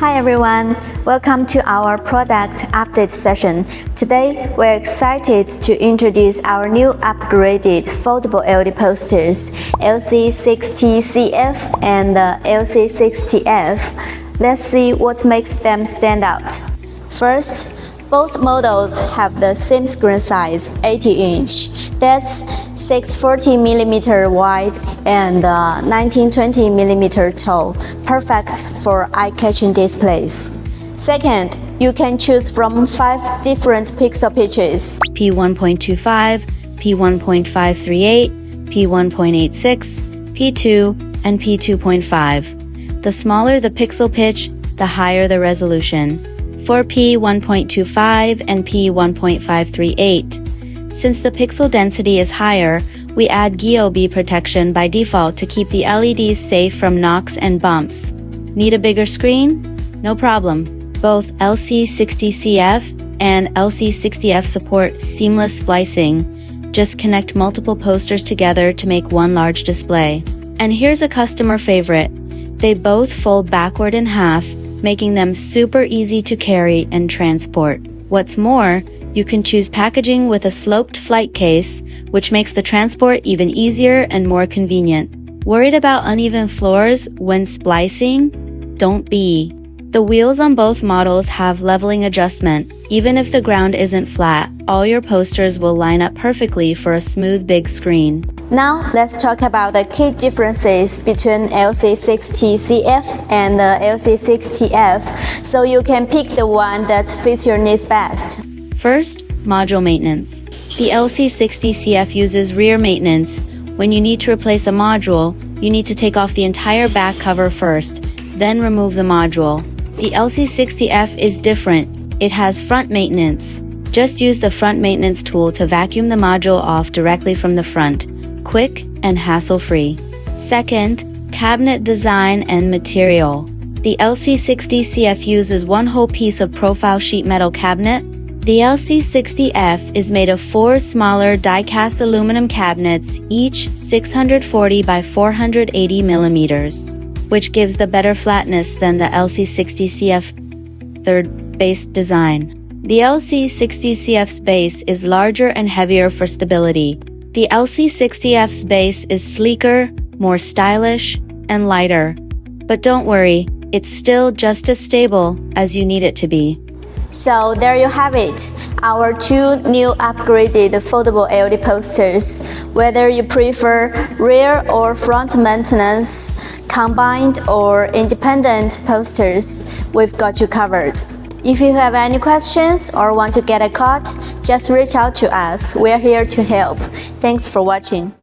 Hi everyone, welcome to our product update session. Today, we're excited to introduce our new upgraded foldable LED posters, LC60CF and LC60F. Let's see what makes them stand out. First, both models have the same screen size, 80-inch. That's 640mm wide and 1920mm tall, perfect for eye-catching displays. Second, you can choose from 5 different pixel pitches: P1.25, P1.538, P1.86, P2, and P2.5. The smaller the pixel pitch, the higher the resolution. For P1.25 and P1.538. Since the pixel density is higher, we add GOB protection by default to keep the LEDs safe from knocks and bumps. Need a bigger screen? No problem. Both LC60CF and LC60F support seamless splicing. Just connect multiple posters together to make one large display. And here's a customer favorite. They both fold backward in half, making them super easy to carry and transport. What's more, you can choose packaging with a sloped flight case, which makes the transport even easier and more convenient. Worried about uneven floors when splicing? Don't be. The wheels on both models have leveling adjustment. Even if the ground isn't flat, all your posters will line up perfectly for a smooth big screen. Now, let's talk about the key differences between LC60CF and LC60F, so you can pick the one that fits your needs best. First, module maintenance. The LC60CF uses rear maintenance. When you need to replace a module, you need to take off the entire back cover first, then remove the module. The LC60F is different. It has front maintenance. Just use the front maintenance tool to vacuum the module off directly from the front. Quick and hassle-free. Second, cabinet design and material. The LC60CF uses one whole piece of profile sheet metal cabinet. The LC60F is made of 4 smaller die-cast aluminum cabinets, each 640 by 480 millimeters, which gives the better flatness than the LC60CF third base design. The LC60CF's base is larger and heavier for stability. The LC60F's base is sleeker, more stylish, and lighter. But don't worry, it's still just as stable as you need it to be. So there you have it, our 2 new upgraded foldable LED posters. Whether you prefer rear or front maintenance, combined or independent posters, we've got you covered. If you have any questions or want to get a quote, just reach out to us. We're here to help. Thanks for watching.